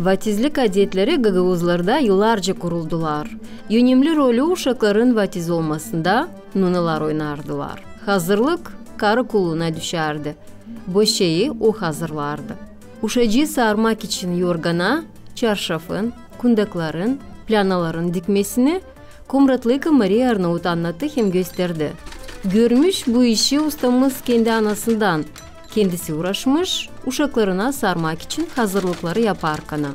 Vatizlik adetleri Gagavuzlarda yıllarca kuruldular. Önemli rolü uşakların vatiz olmasında nunalar oynardılar. Hazırlık karı kuluna düşerdi. Bu şeyi o hazırlardı. Uşacı sarmak için yorgana, çarşafın, kundakların, planaların dikmesini Komratlıka Maria Arnavut anlattı hem gösterdi. Görmüş bu işi ustamız kendi anasından. Kendisi uğraşmış, uşaklarına sarmak için hazırlıkları yaparken.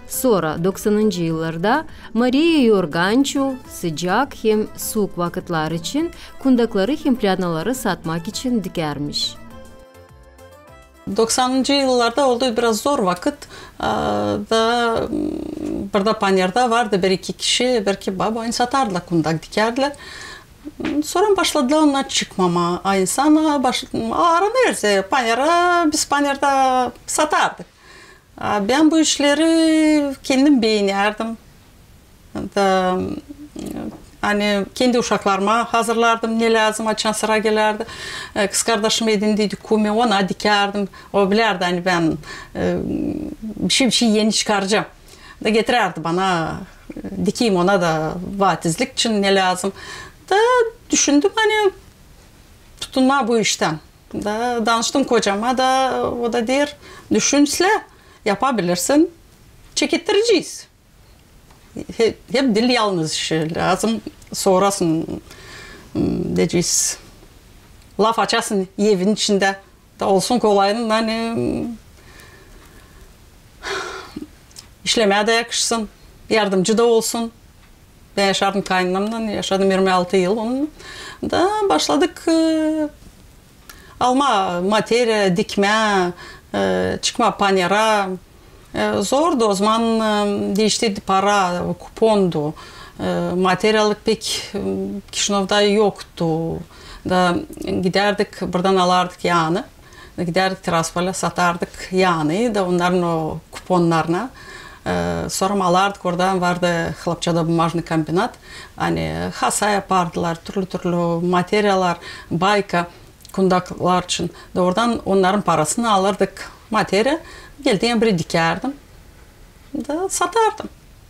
Sonra 90. yıllarda Maria yorganço, sıcak hem soğuk vakitler için kundakları hem planaları satmak için dikermiş. 90. yıllarda oldu biraz zor vakit. Da burada Panyar'da vardı bir iki kişi, belki babayın satardılar, kundak dikerdiler. Sonra başladılar onlar çıkmama. İnsan aranırsa Panyar'a, biz Panyar'da satardık. Ben bu işleri kendim beğenirdim. Hani kendi uşaklarıma hazırlardım, ne lazım açan sıra gelirdi. Kız kardeşim edindiydi kumu, ona dikerdim. O bilirdi hani ben bir şey yeni çıkaracağım. Da getirirdi bana, dikeyim ona da vatizlik için ne lazım. Da düşündüm hani tutunma bu işten. Da danıştım kocama da, o da der, düşünsle yapabilirsin, çekittireceğiz. Hep dil yalnız işi lazım, sonrasın diyeceğiz. Laf açasın evin içinde da olsun kolayın hani işlemeye de yakışsın, yardımcı da olsun. Ben yaşadım kaynanamdan, yaşadım 26 yıl onun da başladık alma, materyal, dikme, çıkma Panyar'a. Zordu o zaman, değişti para, kupondu. Materyallık pek Kişinov'da yoktu. Da giderdik, buradan alardık yağını. Giderdik Tiraspol'a satardık yağını da onların o kuponlarına. Sonra alardık, oradan vardı Xlapçada bumajный kombinat. Hani hasa yapardılar, türlü materyalar, bayka, kundaklar için. Da oradan onların parasını alırdık materyal. Geldiğim biri dikerdim. Da satardım.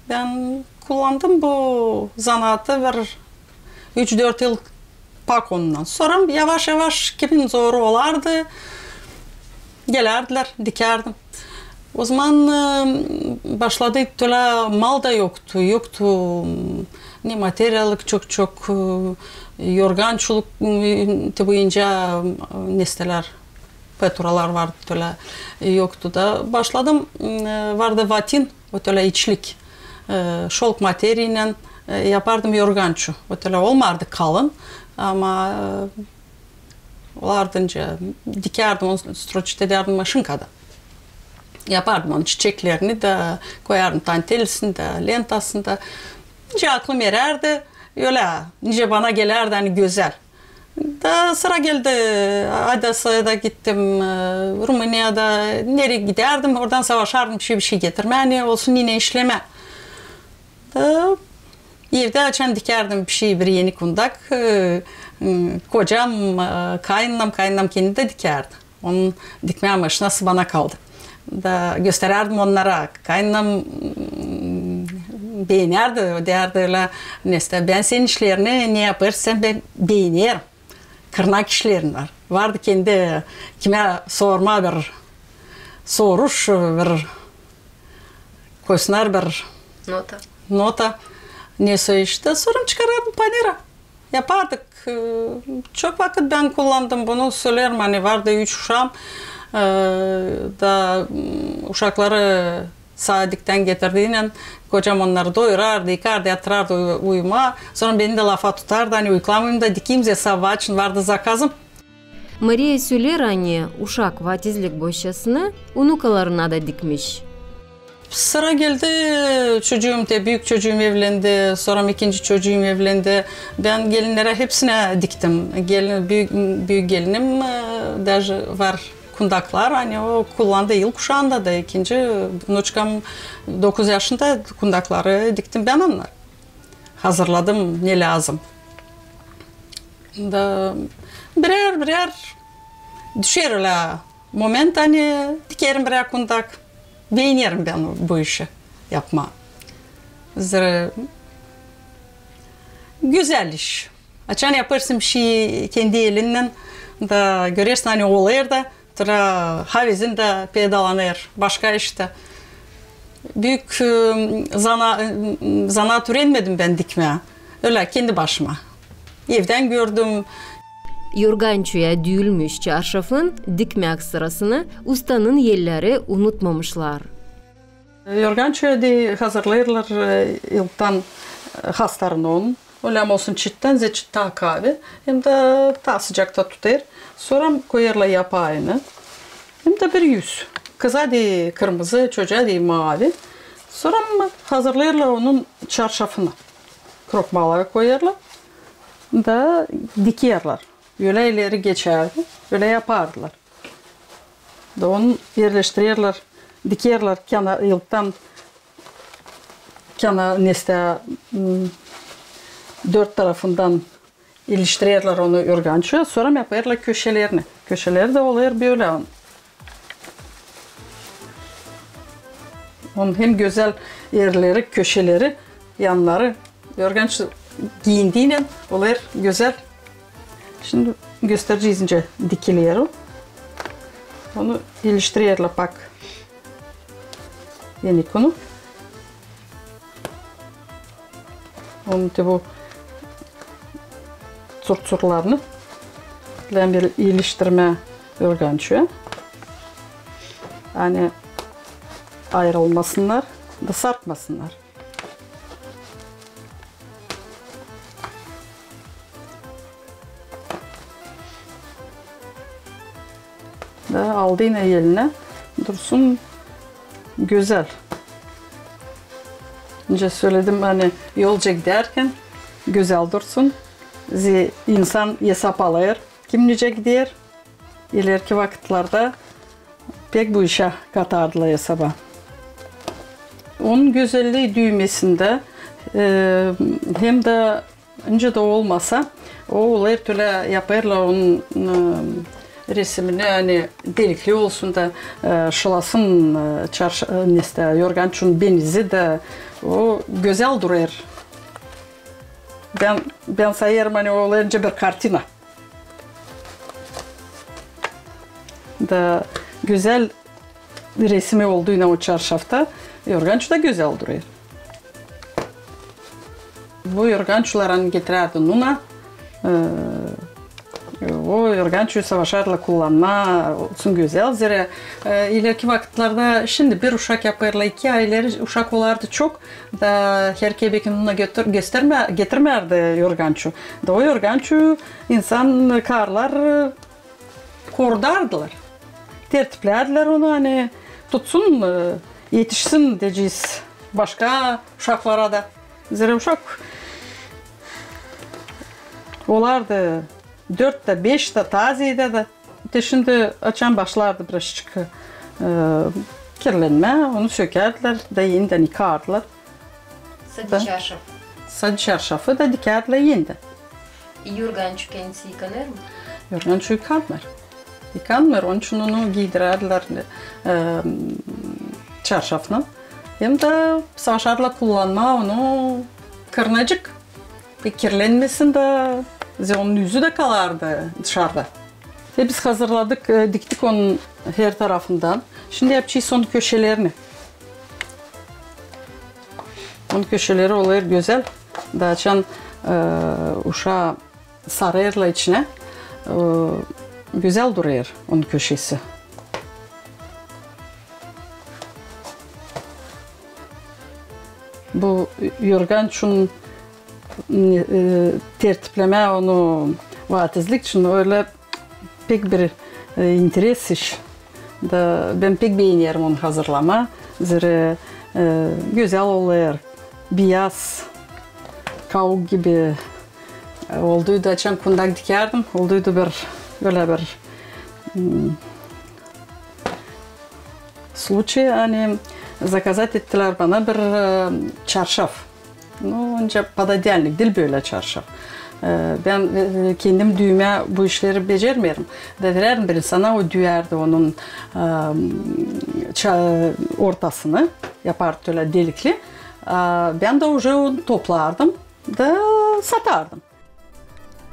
Ben kullandım bu zanaatı bir 3-4 yıl pak ondan. Sonra yavaş yavaş kimin zoru olardı. Gelerdiler, dikerdim. O zaman başladık, öyle mal da yoktu. Ne materyallık çok yorgançuluk boyunca nesneler, peturalar vardı, öyle yoktu da. Başladım, vardı vatin, öyle içlik, şolk materyayla yapardım yorgançu. Öyle olmadı kalın ama olardınca dikerdim, onu stroçit ederdim maşinkada. Yapardım onun çiçeklerini de, koyardım tantelisini de, lentasını da. Nice aklım yererdi, öyle nice bana gelerdi hani güzel. Da sıra geldi, Adasa'ya gittim, Rumaniya'da nereye giderdim, oradan savaşardım bir şey getirme, ne olsun yine işleme. Da evde açan dikerdim bir yeni kundak. Kocam, kaynanam kendi de dikerdi. Onun dikme maşinası bana kaldı. Da gösterirdim onlara. Kaynanam beğenerdi, derdi öyle. Neyse, ben senin işlerini ne yaparsın ben beğenirim. Kırnak işlerin var. Vardı kendi kime sorma bir soruş, bir koysunlar bir nota. Neyse işte sonra çıkarırdım Panyar'a. Yapardık. Çok vakit ben kullandım bunu, söylerim hani vardı 3 uşağım. Da uşakları Saadik'ten getirdiğiyle kocam onları doyurardı, yıkardı, yatırardı uyuma. Sonra beni de lafa tutardı, hani uyklamayayım da dikeyim diye sabah için vardı zakazım. Maria söyler anne, uşak vatizlik boşasını unukalarına da dikmiş. Sıra geldi, çocuğum da, büyük çocuğum evlendi, sonra ikinci çocuğum evlendi. Ben gelinlere hepsine diktim. Büyük gelinim var. Kundaklar, hani o kullandığı yıl kuşağında da ikinci nuçkam 9 yaşında kundakları diktim ben onlar. Hazırladım ne lazım. Da birer düşer öyle moment hani dikerim birer kundak. beğeniyorum ben bu işi yapma. Zira güzel iş. Açan yaparsın bir şey kendi elinden da görüyorsun hani oluyor da tıra havizin de pedalanır. Başka işte. Büyük zanaat öğrenmedim ben dikmeye. Öyle kendi başıma. Evden gördüm. Yorgançuya düğülmüş çarşafın dikmek sırasını ustanın yerleri unutmamışlar. Yorgançuya de hazırlayırlar ilkten hastarını onun. Öyle olsun çitten zeçit ta kahve. Hem de ta sıcakta tutar. Sonra koyarlar yapağını. Hem de bir yüz. Kıza de kırmızı, çocuğa de mavi. Sonra hazırlayırlar onun çarşafını. Krokmalara koyarlar. Da dikiyarlar. Öyle ileri geçerdi. Öyle yapardılar. Da onu yerleştirirler. Dikiyarlar yıldan neste dört tarafından iliştirirler onu yorgançuya. Sonra yaparlar köşelerini. Köşeleri de oluyor böyle. Onun hem güzel yerleri, köşeleri, yanları yorgançu giyindiğiyle oluyor güzel. Şimdi göstereceğiz ince dikiliyor. Onu iliştirirler bak. Yeni konu. Onun da bu surlarını bir iliştirme yorgançuya. Yani ayrılmasınlar da sarkmasınlar. Da aldı yine eline dursun güzel. Önce söyledim hani yolca giderken güzel dursun. İnsan hesap alır. Kim nice gider? İleriki vakitlerde pek bu işe katardılar hesaba. Onun güzelliği düğmesinde hem de önce de olmasa o olayır öyle yaparlar onun resimini hani delikli olsun da şılasın yorgançun benizi de o güzel durar. Ben sayarım hani olayınca bir kartina. Da güzel resmi olduğuna o çarşafta yorgançu da güzel duruyor. Bu yorgançuların getirirdi nuna. O yorgançuyu savaşarla kullanma olsun güzel. Zira ileriki vakitlerde şimdi bir uşak yaparlar, 2 ayları uşak olardı çok da her kebekin nuna getirmerdi yorgançu. Da o yorgançu insan karlar kordardılar. Tertiplerdiler onu hani tutsun yetişsin diyeceğiz başka uşaklara da. Zira uşak olardı 4'te 5'te taziyede de şimdi açan başlardı birazcık kirlenme onu sökerdiler da yeniden yıkardılar. Sadı çarşaf. Sadı çarşafı da dikerdiler yeniden. Yorgançu kendisi yıkanır mı? Yorgançu yıkanmır. Yıkanmır onun için onu giydirirdiler çarşafını. Hem de savaşarla kullanma onu kırnacık. Bir kirlenmesin de onun yüzü de kalardı dışarıda. Ve biz hazırladık, diktik onun her tarafından. Şimdi yapacağız onun köşelerini. Onun köşeleri oluyor güzel. Daha çan uşağı sarayırla içine. Güzel duruyor onun köşesi. Bu yorgançun tertipleme onu vatizlik için öyle pek bir interes iş. Da ben pek beğeniyorum onu hazırlama. Zira güzel oluyor. Beyaz, kavuk gibi olduydu. Açan kundak dikerdim. Olduydu böyle bir случай. Hani заказать ettiler bana bir çarşaf. Ну, önce пододяльник değil böyle çarşaf. Ben kendim düğme bu işleri becermiyorum. Da verirdim bir insana, o düğerdi onun ortasını, yapardı öyle delikli. Ben de onu toplardım da satardım.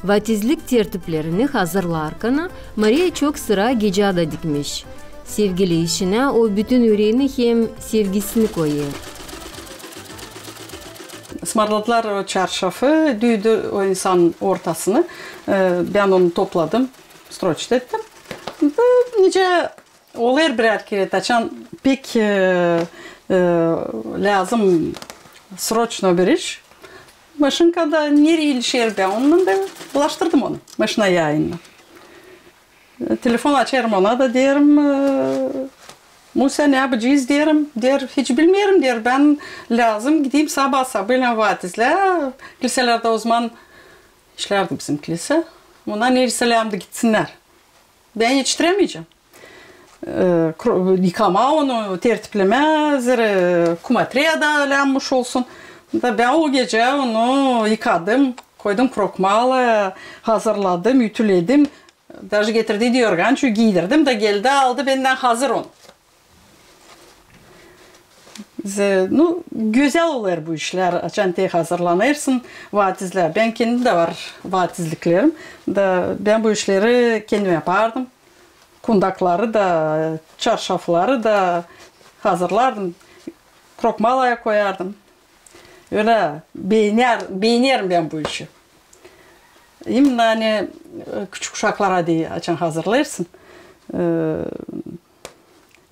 Vatizlik tertiplerini hazırlarken Maria çok sıra gecada dikmiş. Sevgili işine o bütün yüreğini hem sevgisini koyuyor. Ismarladılar o çarşafı, düydü o insanın ortasını. Ben onu topladım, stroçt ettim. Nice olur birer kere taçan pek lazım sroçno bir iş. Maşınkada nereye ilişir ben onunla da bulaştırdım onu maşına yayınla. Telefon açarım ona da derim Musa ne yapacağız derim. Der hiç bilmiyorum der ben lazım gideyim sabah sabah vatizle. Kiliselerde o zaman işlerdi bizim kilise. Ona neyselerdi gitsinler. Ben yetiştiremeyeceğim. Yıkama onu tertipleme kumatriye da lanmış olsun. Da ben o gece onu yıkadım, koydum krokmalı, hazırladım, ütüledim. Даже getirdi diyorgan çünkü giydirdim de geldi aldı benden hazır onu. Güzel olur bu işler. Açan tek hazırlanırsın vatizler. Ben kendim de var vatizliklerim. Da ben bu işleri kendim yapardım. Kundakları da, çarşafları da hazırlardım. Krokmalaya koyardım. Öyle beğenirim ben bu işi. Hem hani küçük uşaklara diye açan hazırlarsın.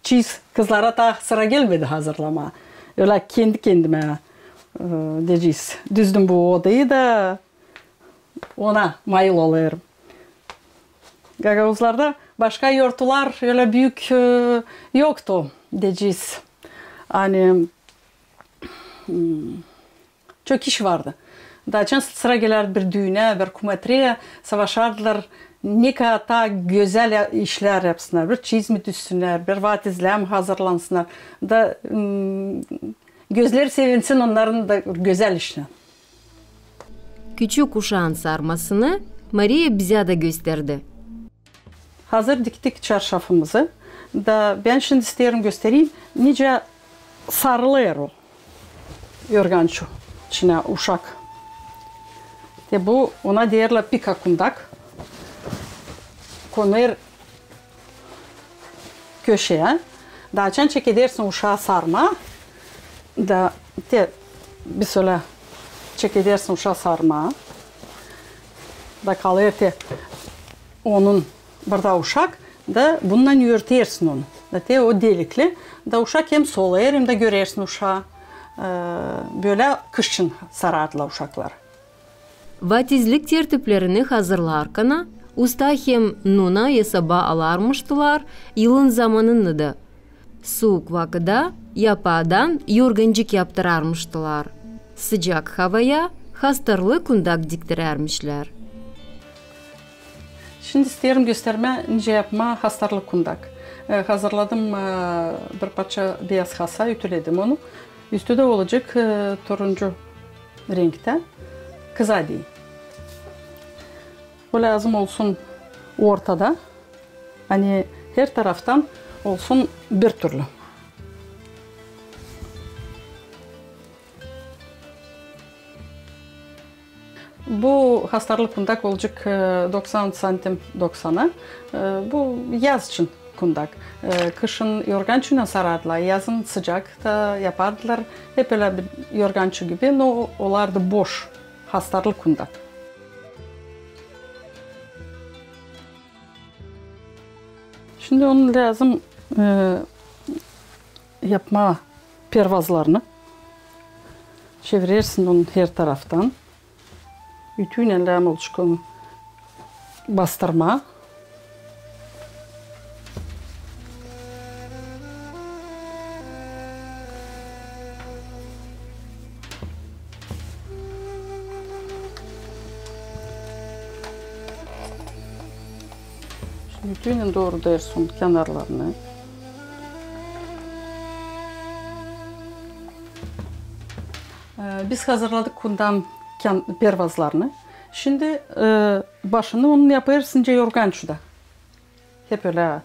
Çiz kızlara da sıra gelmedi hazırlama. Öyle kendi kendime diyeceğiz. Düzdüm bu odayı da ona mayıl oluyorum. Gagavuzlarda başka yortular öyle büyük yoktu diyeceğiz. Hani çok iş vardı. Daha sıra gelerdi bir düğüne, bir kumatriye savaşardılar. Ne kadar güzel işler yapsınlar. Bir çizmi düşsünler, bir vatizlem hazırlansınlar. Da gözleri sevinsin onların da güzel işler. Küçük uşağın sarmasını Maria bize de gösterdi. Hazır diktik çarşafımızı. Da ben şimdi isterim göstereyim. Nice sarılıyor o. Yorganço. İçine uşak. De bu ona derler pika kundak. Konur köşeye. Daha çan çekedersin uşağı sarma. Da te bir söyle çekedersin uşağı sarma. Da kalır te onun burada uşak da bundan yürütersin onu. Da te o delikli. Da uşak hem solayır hem de görersin uşağı. Böyle kışın sarardılar uşaklar. Vatizlik tertiplerini hazırlarken usta hem nuna hesaba alarmıştılar yılın zamanını da. Soğuk vakitte yapadan yorgancık yaptırarmıştılar. Sıcak havaya hastarlı kundak diktirermişler. Şimdi isterim gösterme nice yapma hastarlı kundak. Hazırladım bir parça beyaz hasa, ütüledim onu. Üstü de olacak turuncu renkte. Kıza değil. O lazım olsun ortada. Hani her taraftan olsun bir türlü. Bu hastarlı kundak olacak 90 santim 90'a. Bu yaz için kundak. Kışın yorgançuyla sarardılar. Yazın sıcak da yapardılar. Hep öyle bir yorgançu gibi. No, onlar da boş. Hastarlı kundak. Şimdi onun lazım yapma pervazlarını. Çevirirsin onu her taraftan. Ütüyle lazım olacak onu bastırma. Ütüyle doğru dersin kenarlarını. Biz hazırladık kundan pervazlarını. Şimdi başını onun yapıyoruz ince yorgançuda. Hep öyle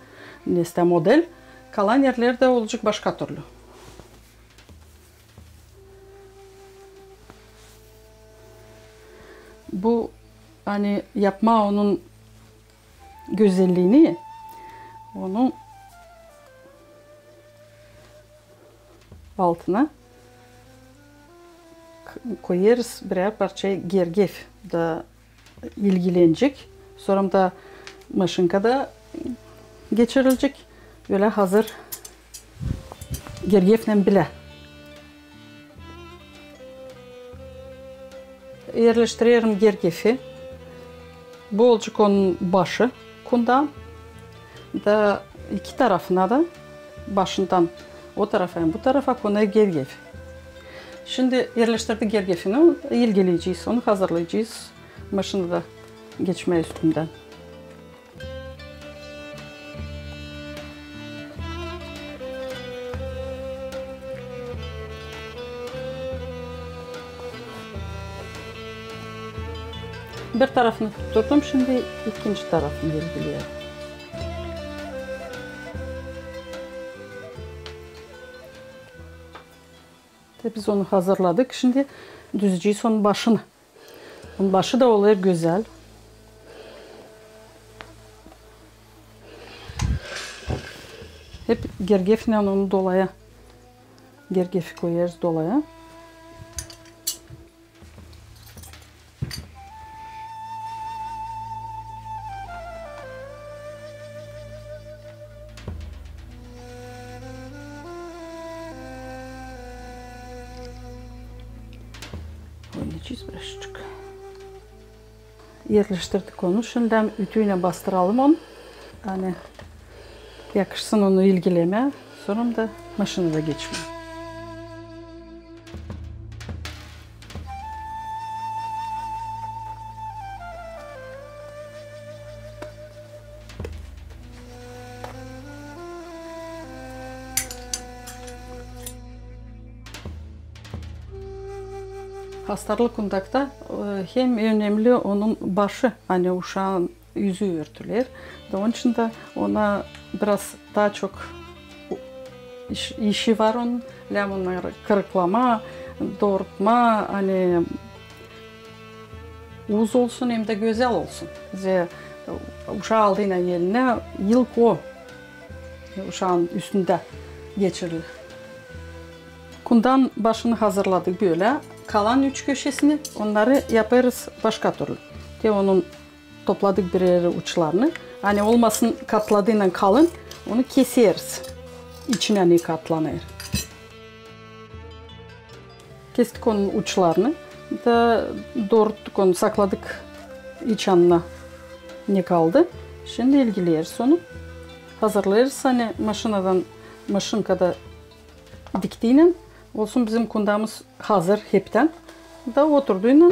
neste model. Kalan yerleri de olacak başka türlü. Bu hani yapma onun güzelliğini, onun altına koyarız birer parça gergef da ilgilenecek. Sonra da maşinkada geçirilecek. Böyle hazır gergefle bile. Yerleştiriyorum gergefi. Bu olacak onun başı kundan. Da iki tarafına da başından o tarafa bu tarafa konuya gergef. Şimdi yerleştirdik gergefini, ilgileyeceğiz, onu hazırlayacağız. Maşını geçme üstünden. Bir tarafını tutturdum, şimdi ikinci tarafını ilgiliyorum. Biz onu hazırladık. Şimdi düzeceğiz onun başını. Onun başı da oluyor güzel. Hep gergefle onu dolaya. Gergefi koyarız dolaya. Oynayacağız birazcık. Yerleştirdik onu. Şimdi ütüyle bastıralım onu. Yani yakışsın onu ilgileme. Sonra da maşını da geçme. Hastarlı kundakta hem önemli onun başı, hani uşağın yüzü örtülür. Onun için de ona biraz daha çok işi var onun. Onları kırıklama, doğrultma, hani uz olsun hem de güzel olsun. Uşağı aldığına yerine yılk o uşağın üstünde geçirilir. Kundan başını hazırladık böyle. Kalan üç köşesini onları yaparız başka türlü. Onun topladık birer uçlarını. Hani olmasın katladığıyla kalın, onu keseriz. İçine ne katlanır. Kestik onun uçlarını. Da doğrulttuk onu, sakladık iç yanına ne kaldı. Şimdi ilgileriz onu. Hazırlarız hani maşinkada diktiğine. Olsun bizim kundamız hazır hepten. Da oturduğuyla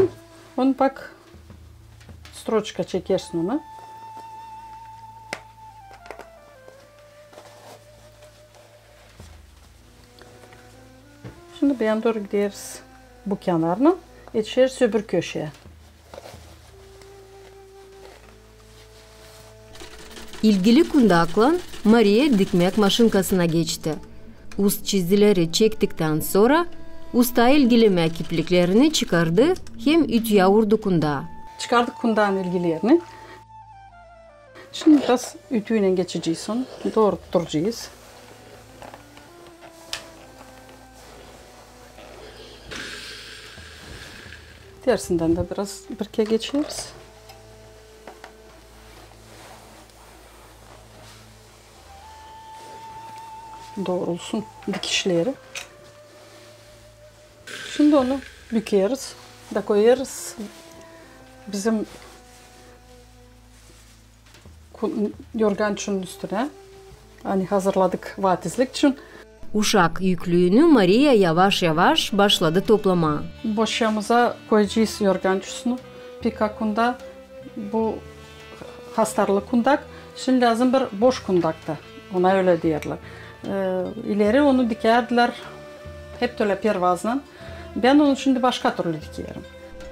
onu bak stroçka çekersin onu. Şimdi bir yana doğru gideriz bu kenarına. Geçeriz öbür köşeye. İlgili kundakla Maria dikmek maşinkasına geçti. Ust çizgileri çektikten sonra usta ilgileme ipliklerini çıkardı, hem ütüye vurdu kunda. Çıkardık kundağın ilgilerini. Şimdi biraz ütüyle geçeceğiz onu, doğrultturacağız. Tersinden de biraz birke geçeriz. Doğrulsun dikişleri. Şimdi onu bükeriz da koyarız bizim yorgançının üstüne. Hani hazırladık vatizlik için. Uşak yüklüğünü Maria yavaş yavaş başladı toplama. Boşyamıza koyacağız yorgançısını. Pikakunda bu hastarlı kundak. Şimdi lazım bir boş kundakta. Ona öyle diyorlar. İleri onu dikerdiler. Hep öyle pervazla. Ben onu şimdi başka türlü dikerim.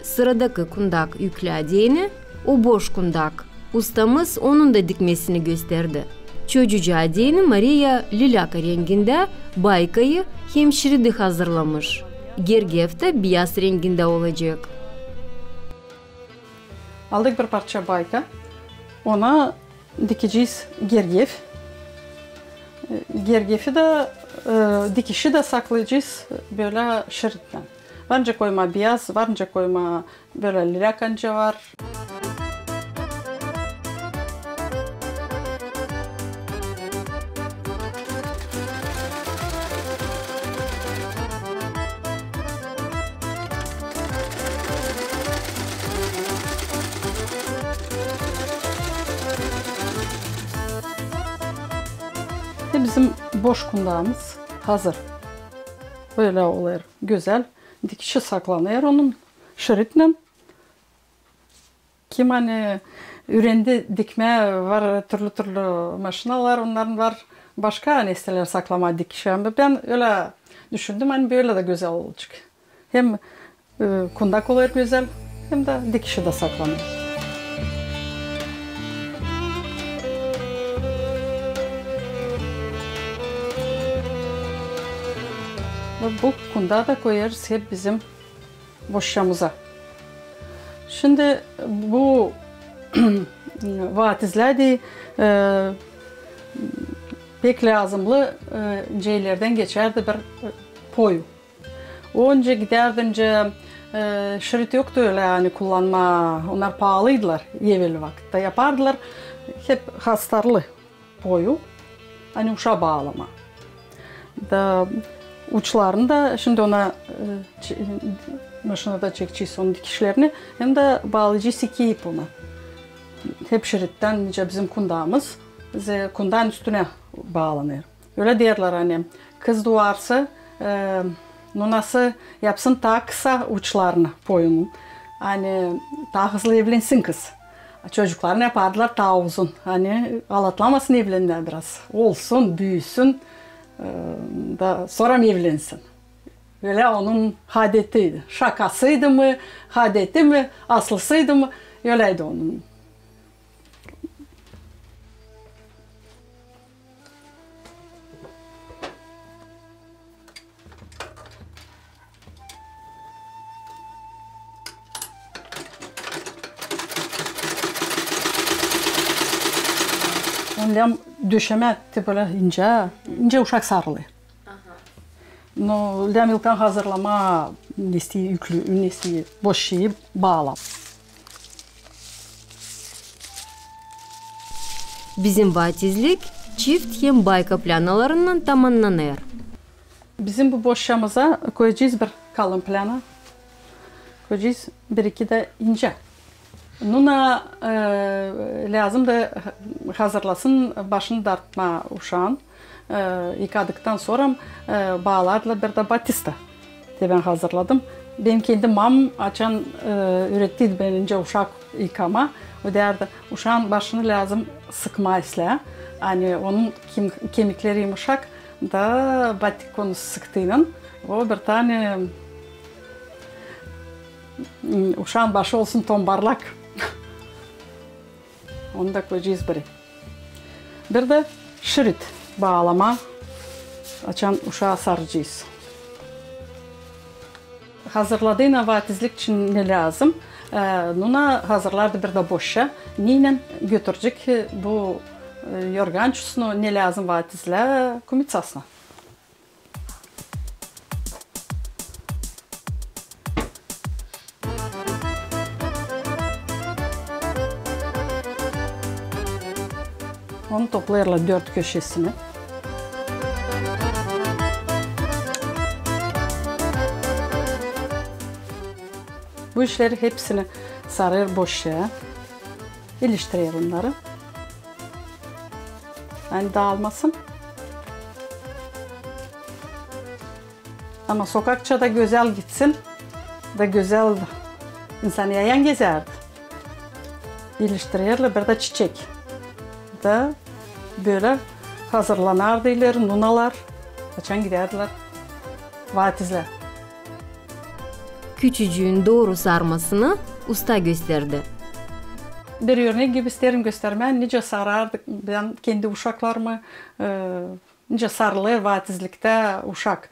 sıradaki kundak yüklediğini, o boş kundak. Ustamız onun da dikmesini gösterdi. Çocuğa değini Maria lilaka renginde baykayı hemşiridi hazırlamış. Gergef de beyaz renginde olacak. Aldık bir parça bayka. Ona dikeceğiz gergef. Gergefi de dikişi de saklayacağız böyle şeritten. Varınca koyma beyaz, varınca koyma böyle lilakanca var. Bizim boş kundağımız hazır. Böyle olur güzel. Dikişi saklanıyor onun şeritle. Kim hani ürendi dikme var türlü maşinalar onların var başka nesneler saklama dikişi. Ben öyle düşündüm hani böyle de güzel olacak. Hem kundak olur güzel hem de dikişi de saklanıyor. Bu kundağı da koyarız hep bizim boşyamıza. Şimdi bu vatizler pek lazımlı şeylerden geçerdi bir poyu. Önce giderdince şerit yoktu öyle yani kullanma. Onlar pahalıydılar evvel vakitte yapardılar. Hep hastarlı poyu. Hani uşağa bağlama. Da uçlarını da şimdi ona maşinada çekeceğiz onun dikişlerini hem de bağlayacağız iki ip ona. Hep şeritten bizim kundağımız kundağın üstüne bağlanıyor. Öyle derler hani kız doğarsa nunası yapsın daha kısa uçlarını boyunun. Hani daha hızlı evlensin kız. Çocuklar ne yapardılar daha uzun. Hani alatlamasın evlenler biraz. Olsun, büyüsün. Da sonra mı evlensin? Öyle onun adetiydi. Şakasıydı mı, adeti mi, aslısıydı mı? Öyleydi onun. Ondan döşeme böyle ince uşak sarılı. No, lemilkan hazırlama nesi yüklü, nesi boş şeyi bağla. Bizim vatizlik çift hem bayka planalarından tamamlanır. Bizim bu boşyamıza koyacağız bir kalın plana. Koyacağız bir iki de ince. Nuna lazım da hazırlasın başını dartma uşağın. Yıkadıktan sonra bağlarla bir de batista ben hazırladım. Benim kendi mam açan ürettiydi benince uşak yıkama. O derdi uşağın başını lazım sıkma isle. Hani onun kemikleri yumuşak da batik onu sıktığının o bir tane uşağın başı olsun tombarlak. Onu da koyacağız biri. Bir de şerit bağlama açan uşağı saracağız. Hazırladığına vatizlik için ne lazım? Nuna hazırlardı bir de boşa. Neyle götürecek bu yorgançusunu ne lazım vatizle kumitsasına. Onu toplayırlar dört köşesini. Bu işleri hepsini sarır boşa. İliştirir onları. Yani dağılmasın. Ama sokakça da güzel gitsin. Da güzel insan yayan gezerdi. İliştirirler bir de çiçek. Da böyle hazırlanardı ileri nunalar. Açan giderdiler. Vatizler. küçücüğün doğru sarmasını usta gösterdi. Bir örnek gibi isterim göstermen. Nice sarardık. Ben kendi uşaklarımı nice sarılır vatizlikte uşak.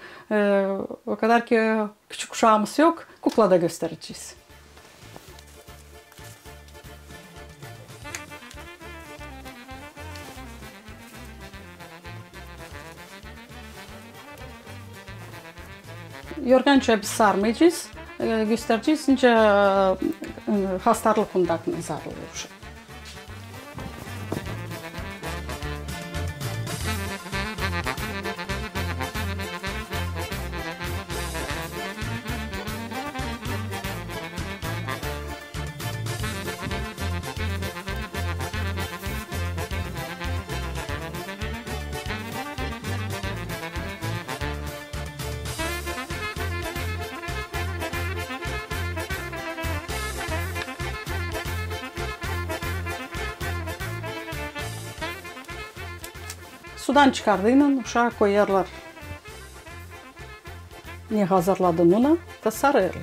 O kadar ki küçük uşağımız yok. Kuklada göstereceğiz. Yorgança biz sarmayacağız. Göstereceğiz. Nice hastalık kundakını sarılıyor uşak. Sudan çıkardığıyla uşağa koyarlar. Ne hazırladın ona da sarıyorlar.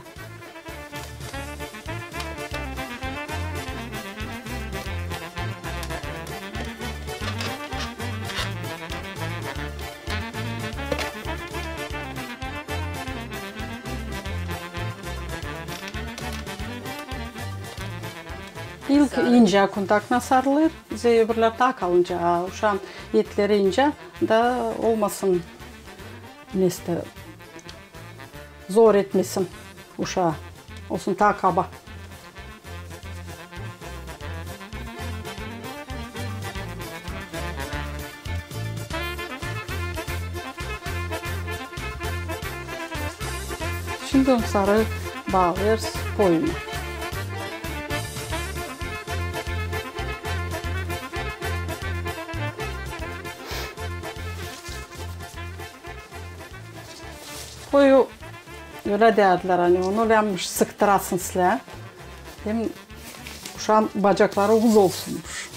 İlk ince kundakla sarılır. Öbürler daha kalınca, uşağın etleri ince da olmasın, neyse, zor etmesin uşağı, olsun daha kaba. Şimdi onu sarı bağlıyoruz boyuna. Koyu öyle derdiler hani onu yanmış sıktırasın size. Hem uşağın bacakları uz olsunmuş.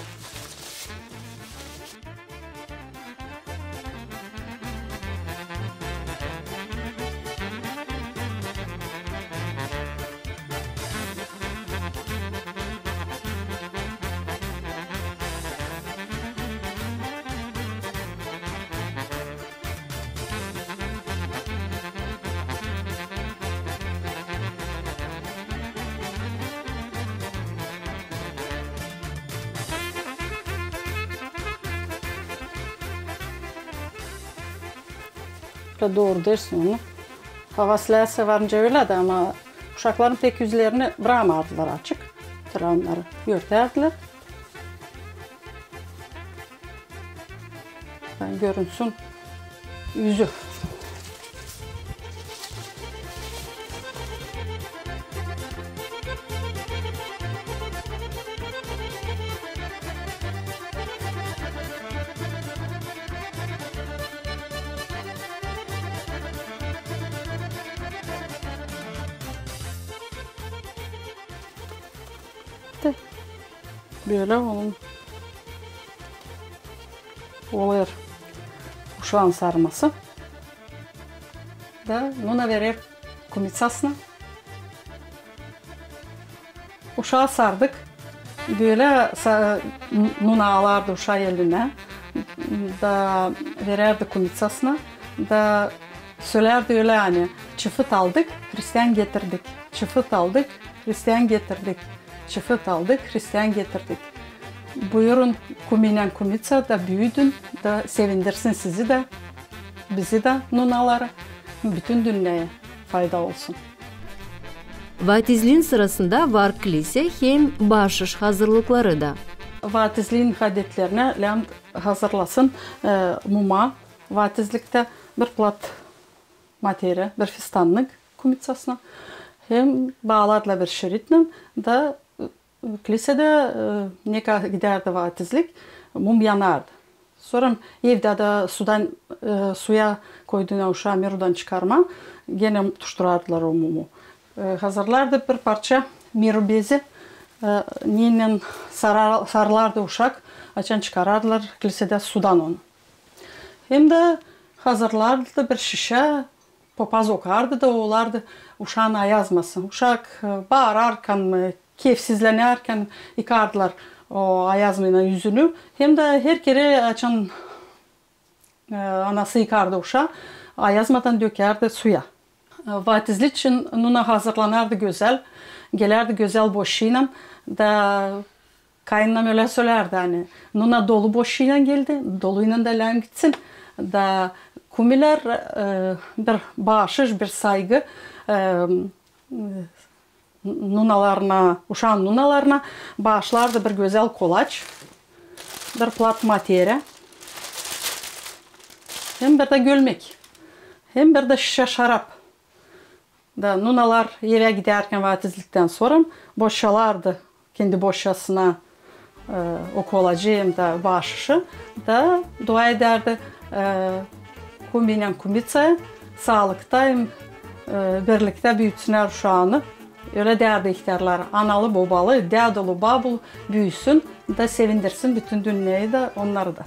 Doğru dersin onu. Havaslığa sevince öyle de ama uşakların pek yüzlerini bırakmadılar açık. Onları yörterdiler. Ben görünsün yüzü. Böyle onun oluyor uşağın sarması. Da nuna verir kumitsasına. Uşağı sardık. Böyle nuna alardı uşağı eline. Da verirdi kumitsasına. Da söylerdi öyle yani. Çıfıt aldık, Hristiyan getirdik. Çıfıt aldık, Hristiyan getirdik. Çıfıt aldık, Hristiyan getirdik. Buyurun kuminen kumitsa da büyüdün da sevindirsin sizi de, bizi de nunaları, bütün dünyaya fayda olsun. Vatizliğin sırasında var kilise hem bahşiş hazırlıkları da. Vatizliğin adetlerine hazırlasın muma. Vatizlikte bir plat materyal, bir fistanlık kumitsasına hem bağlarla bir şeritle da kilisede neka giderdi vatizlik, mum yanardı. Sonra evde de suya koyduğuna uşağı mirudan çıkarma, gene tuşturardılar o mumu. Hazırlardı bir parça miru bezi, neyle sarılardı uşak, açan çıkarardılar kilisede sudan onu. Hem de hazırlardı bir şişe papaz okardı da olardı uşağın ayazmasın. Uşak bağırarken, keyifsizlenerken yıkardılar o ayazmayla yüzünü. Hem de her kere açan anası yıkardı uşağı. Ayazmadan dökerdi suya. Vatizlik için nuna hazırlanardı güzel. Gelerdi güzel boşuyla da kayınlam öyle söylerdi hani nuna dolu boşuyla geldi, doluyla da lan gitsin da kumiler bir bağışış, bir saygı nunalarına, uşağın nunalarına bağışlardı bir güzel kolaç, bir plat materyal, hem bir de gölmek, hem bir de şişe şarap. Da nunalar eve giderken vatizlikten sonra boşalardı kendi boşasına o kolacı hem de bağışışı da dua ederdi kumiyle kumitse sağlıkta hem birlikte büyütsünler uşağını. Öyle derdi ihtiyarlar, analı babalı, dədolu babul büyüsün da sevindirsin bütün dünyayı da onları da.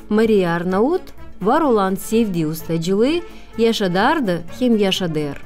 Maria Arnaut var olan sevdiği ustacılığı yaşadardı hem yaşadır.